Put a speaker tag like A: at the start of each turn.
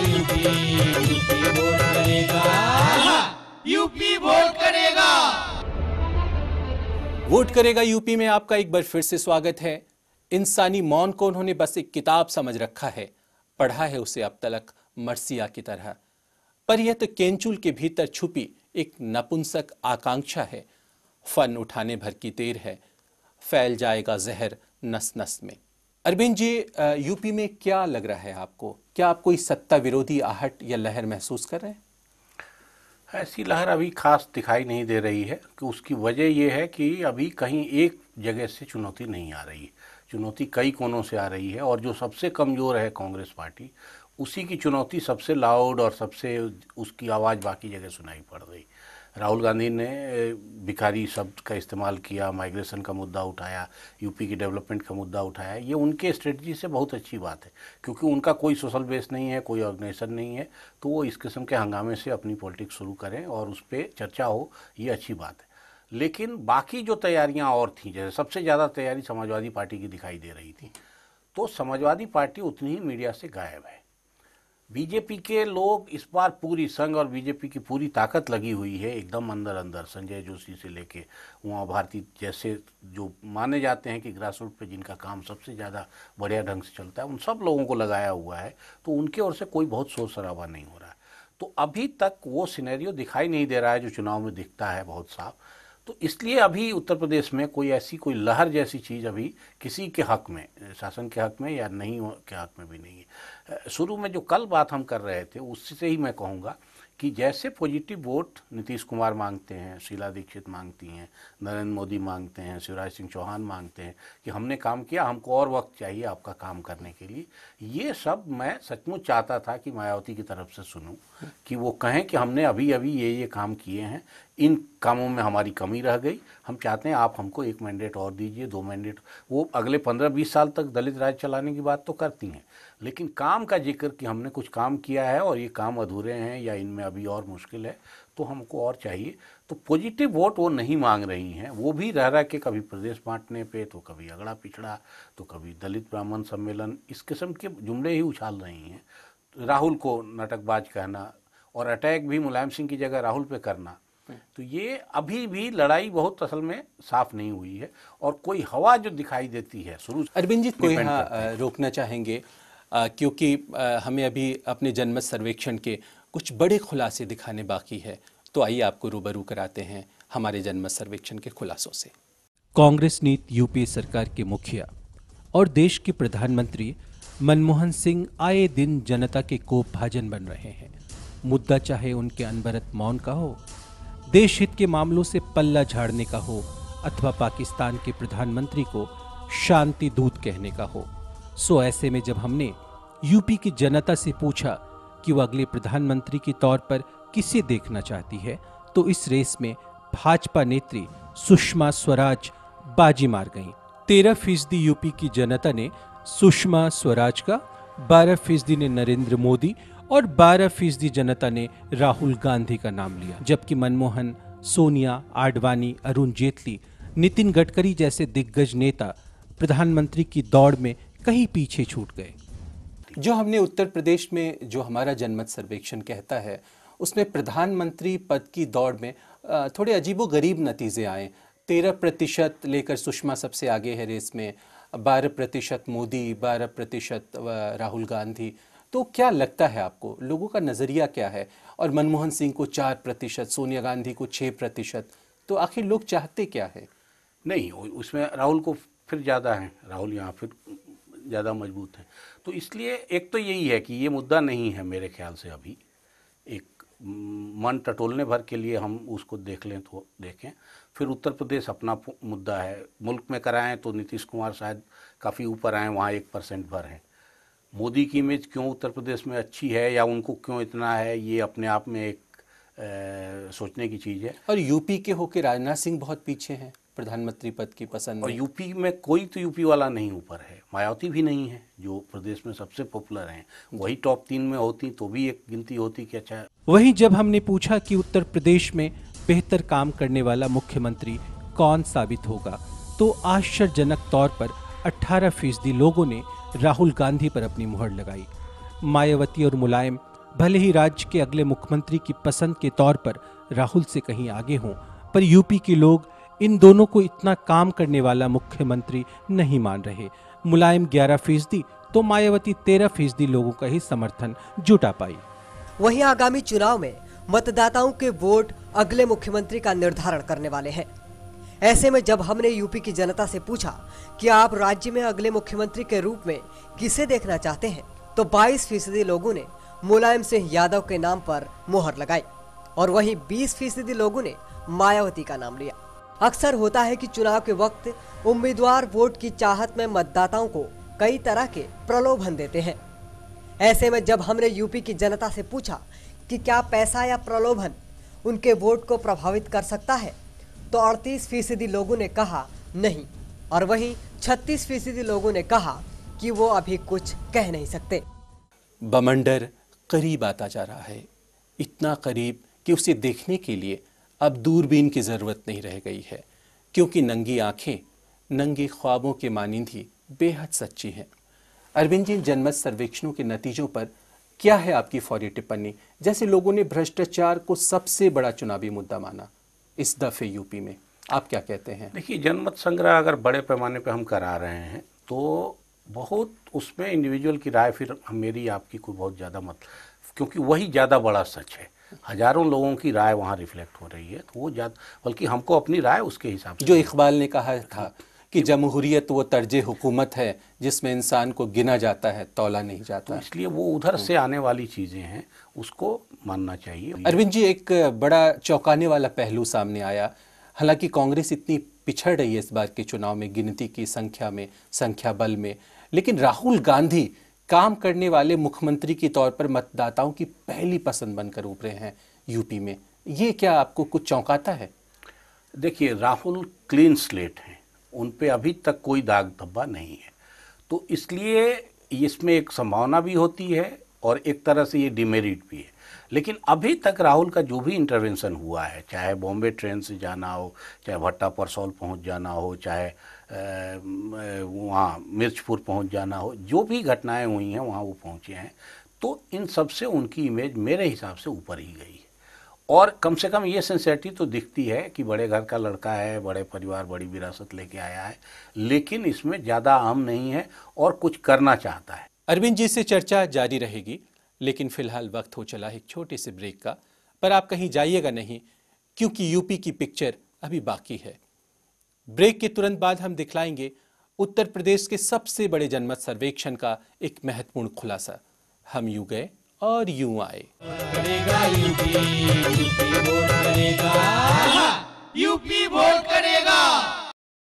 A: UP vote करेगा, UP vote करेगा।
B: Vote करेगा यूपी में आपका एक बार फिर से स्वागत है। इंसानी मौन को उन्होंने बस एक किताब समझ रखा है, पढ़ा है उसे अब तलक मर्सिया की तरह, पर यह तो केंचुल के भीतर छुपी एक नपुंसक आकांक्षा है। फन उठाने भर की देर है, फैल जाएगा जहर नस नस में। अरविंद जी, यूपी में क्या लग रहा है आपको? क्या आप कोई सत्ता विरोधी आहट या लहर महसूस कर रहे हैं?
C: ऐसी लहर अभी खास दिखाई नहीं दे रही है कि उसकी वजह यह है कि अभी कहीं एक जगह से चुनौती नहीं आ रही है। चुनौती कई कोनों से आ रही है और जो सबसे कमज़ोर है कांग्रेस पार्टी, उसी की चुनौती सबसे लाउड और सबसे उसकी आवाज़ बाकी जगह सुनाई पड़ रही। राहुल गांधी ने भिखारी शब्द का इस्तेमाल किया, माइग्रेशन का मुद्दा उठाया, यूपी की डेवलपमेंट का मुद्दा उठाया। ये उनके स्ट्रेटजी से बहुत अच्छी बात है, क्योंकि उनका कोई सोशल बेस नहीं है, कोई ऑर्गेनाइजेशन नहीं है, तो वो इस किस्म के हंगामे से अपनी पॉलिटिक्स शुरू करें और उस पर चर्चा हो, ये अच्छी बात है। लेकिन बाकी जो तैयारियाँ और थीं, जैसे सबसे ज़्यादा तैयारी समाजवादी पार्टी की दिखाई दे रही थी, तो समाजवादी पार्टी उतनी ही मीडिया से गायब है। बीजेपी के लोग इस बार पूरी संघ और बीजेपी की पूरी ताकत लगी हुई है एकदम अंदर अंदर, संजय जोशी से लेके उमा भारती जैसे जो माने जाते हैं कि ग्रास रूट पे जिनका काम सबसे ज़्यादा बढ़िया ढंग से चलता है, उन सब लोगों को लगाया हुआ है। तो उनके ओर से कोई बहुत शोर शराबा नहीं हो रहा है। तो अभी तक वो सिनेरियो दिखाई नहीं दे रहा है जो चुनाव में दिखता है बहुत साफ। तो इसलिए अभी उत्तर प्रदेश में कोई लहर जैसी चीज़ अभी किसी के हक में, शासन के हक में या नहीं के हक में भी नहीं है। शुरू में जो कल बात हम कर रहे थे उससे ही मैं कहूँगा कि जैसे पॉजिटिव वोट नीतीश कुमार मांगते हैं, शीला दीक्षित मांगती हैं, नरेंद्र मोदी मांगते हैं, शिवराज सिंह चौहान मांगते हैं कि हमने काम किया, हमको और वक्त चाहिए आपका काम करने के लिए, ये सब मैं सचमुच चाहता था कि मायावती की तरफ से सुनूं कि वो कहें कि हमने अभी अभी ये काम किए हैं, इन कामों में हमारी कमी रह गई, हम चाहते हैं आप हमको 1 मैंडेट और दीजिए, 2 मैंडेट। वो अगले 15-20 साल तक दलित राज चलाने की बात तो करती हैं, लेकिन काम का जिक्र कि हमने कुछ काम किया है और ये काम अधूरे हैं या इनमें अभी और मुश्किल है तो हमको और चाहिए, तो पॉजिटिव वोट वो नहीं मांग रही हैं। वो भी रह के कभी प्रदेश बांटने पे, तो कभी अगड़ा पिछड़ा, तो कभी दलित ब्राह्मण सम्मेलन, इस किस्म के जुमले ही उछाल रही हैं। राहुल को नाटकबाज कहना और अटैक भी मुलायम सिंह की जगह राहुल पे करना, तो ये अभी भी लड़ाई बहुत असल में साफ नहीं हुई है और कोई हवा जो दिखाई देती है शुरू।
B: अरविंद जी, कोई रोकना चाहेंगे क्योंकि हमें अभी अपने जनमत सर्वेक्षण के कुछ बड़े खुलासे दिखाने बाकी है, तो आइए आपको रूबरू कराते हैं हमारे जनमत सर्वेक्षण के खुलासों से।
D: कांग्रेस नीति यूपीए सरकार के मुखिया और देश के प्रधानमंत्री मनमोहन सिंह आए दिन जनता के कोप भाजन बन रहे हैं। मुद्दा चाहे उनके अनबरत मौन का हो, देश हित के मामलों से पल्ला झाड़ने का हो, अथवा पाकिस्तान के प्रधानमंत्री को शांति दूत कहने का हो। सो ऐसे में जब हमने यूपी की जनता से पूछा कि वह अगले प्रधानमंत्री के तौर पर किसे देखना चाहती है, तो इस रेस में भाजपा नेत्री सुषमा स्वराज बाजी मार गईं। 13% यूपी की जनता ने सुषमा स्वराज का, 12% ने नरेंद्र मोदी और 12% जनता ने राहुल गांधी का नाम लिया, जबकि मनमोहन, सोनिया, आडवाणी, अरुण जेटली, नितिन गडकरी जैसे दिग्गज नेता प्रधानमंत्री की दौड़ में कहीं पीछे छूट गए।
B: जो हमने उत्तर प्रदेश में जो हमारा जनमत सर्वेक्षण कहता है, उसमें प्रधानमंत्री पद की दौड़ में थोड़े अजीबोगरीब नतीजे आए। 13% लेकर सुषमा सबसे आगे है रेस में, 12% मोदी, 12% राहुल गांधी। तो क्या लगता है आपको, लोगों का नज़रिया क्या है? और मनमोहन सिंह को 4%, सोनिया गांधी को 6%, तो आखिर लोग चाहते क्या है?
C: नहीं, उसमें राहुल को फिर ज़्यादा है, राहुल यहाँ फिर ज़्यादा मजबूत है। तो इसलिए एक तो यही है कि ये मुद्दा नहीं है मेरे ख्याल से अभी, एक मन टटोलने भर के लिए हम उसको देख लें तो देखें। फिर उत्तर प्रदेश अपना मुद्दा है, मुल्क में कराएं तो नीतीश कुमार शायद काफ़ी ऊपर आए, वहाँ 1% भर है। मोदी की इमेज क्यों उत्तर प्रदेश में अच्छी है या उनको क्यों इतना है, ये अपने आप में एक सोचने की चीज़ है।
B: और यूपी के होकर राजनाथ सिंह बहुत पीछे हैं प्रधानमंत्री पद की पसंद।
C: और यूपी में कोई तो यूपी वाला नहीं ऊपर है, मायावती भी नहीं है जो प्रदेश में सबसे पॉपुलर हैं, वही टॉप 3 में होती तो भी एक गिनती होती कि अच्छा।
D: वहीं जब हमने पूछा कि उत्तर प्रदेश में बेहतर काम करने वाला मुख्यमंत्री कौन साबित होगा, तो आश्चर्यजनक तौर पर 18% लोगों ने राहुल गांधी पर अपनी मुहर लगाई। मायावती और मुलायम भले ही राज्य के अगले मुख्यमंत्री की पसंद के तौर पर राहुल से कहीं आगे हों, पर यूपी के लोग इन दोनों को इतना काम करने वाला मुख्यमंत्री नहीं मान रहे। मुलायम 11% तो मायावती 13% लोगों का ही समर्थन जुटा पाई।
E: वहीं आगामी चुनाव में मतदाताओं के वोट अगले मुख्यमंत्री का निर्धारण करने वाले हैं। ऐसे में जब हमने यूपी की जनता से पूछा कि आप राज्य में अगले मुख्यमंत्री के रूप में किसे देखना चाहते हैं, तो 22% लोगों ने मुलायम सिंह यादव के नाम पर मोहर लगाई और वहीं 20% लोगों ने मायावती का नाम लिया। अक्सर होता है कि चुनाव के वक्त उम्मीदवार वोट की चाहत में मतदाताओं को कई तरह के प्रलोभन देते हैं। ऐसे में जब हमने यूपी की जनता से पूछा कि क्या पैसा या प्रलोभन उनके वोट को प्रभावित कर सकता है, तो 38% लोगों ने कहा नहीं और वहीं 36% लोगों ने कहा कि वो अभी कुछ कह नहीं सकते।
B: बमंडर करीब आता जा रहा है, इतना करीब कि उसे देखने के लिए अब दूरबीन की ज़रूरत नहीं रह गई है, क्योंकि नंगी आंखें नंगे ख्वाबों के मानिंदी बेहद सच्ची हैं। अरविंद जी, जनमत सर्वेक्षणों के नतीजों पर क्या है आपकी फौरी टिप्पणी? जैसे लोगों ने भ्रष्टाचार को सबसे बड़ा चुनावी मुद्दा माना इस दफे यूपी में, आप क्या कहते हैं?
C: देखिए, जनमत संग्रह अगर बड़े पैमाने पे हम करा रहे हैं तो बहुत उसमें इंडिविजुअल की राय फिर मेरी आपकी कोई बहुत ज़्यादा मत, क्योंकि वही ज़्यादा बड़ा सच है। हजारों लोगों की राय वहाँ रिफ्लेक्ट हो रही है, तो वो ज़्यादा, बल्कि हमको अपनी राय उसके हिसाब से,
B: जो इकबाल ने कहा था कि जमहूरियत वो तर्ज हुकूमत है जिसमें इंसान को गिना जाता है, तौला नहीं जाता।
C: तो इसलिए वो उधर से आने वाली चीज़ें हैं, उसको मानना चाहिए।
B: अरविंद जी, एक बड़ा चौंकाने वाला पहलू सामने आया। हालांकि कांग्रेस इतनी पिछड़ रही है इस बार के चुनाव में गिनती की संख्या में, संख्या बल में, लेकिन राहुल गांधी काम करने वाले मुख्यमंत्री के तौर पर मतदाताओं की पहली पसंद बनकर उभरे हैं यूपी में। ये क्या आपको कुछ चौंकाता है?
C: देखिए, राहुल क्लीन स्लेट हैं, उन पे अभी तक कोई दाग धब्बा नहीं है, तो इसलिए इसमें एक संभावना भी होती है और एक तरह से ये डिमेरिट भी है। लेकिन अभी तक राहुल का जो भी इंटरवेंशन हुआ है, चाहे बॉम्बे ट्रेन से जाना हो, चाहे भट्टा परसौल पहुंच जाना हो, चाहे वहाँ मिर्चपुर पहुंच जाना हो, जो भी घटनाएं हुई हैं वहाँ वो पहुँचे हैं, तो इन सब से उनकी इमेज मेरे हिसाब से ऊपर ही गई है। और कम से कम ये सिंसेरिटी तो दिखती है कि बड़े घर का लड़का है, बड़े परिवार, बड़ी विरासत लेके आया है, लेकिन इसमें ज़्यादा अहम नहीं है और कुछ करना चाहता है।
B: अरविंद जी से चर्चा जारी रहेगी, लेकिन फिलहाल वक्त हो चला एक छोटे से ब्रेक का। पर आप कहीं जाइएगा नहीं, क्योंकि यूपी की पिक्चर अभी बाकी है। ब्रेक के तुरंत बाद हम दिखलाएंगे उत्तर प्रदेश के सबसे बड़े जनमत सर्वेक्षण का एक महत्वपूर्ण खुलासा। हम यूं गए और यूं आए।
A: करेगा यूपी, यूपी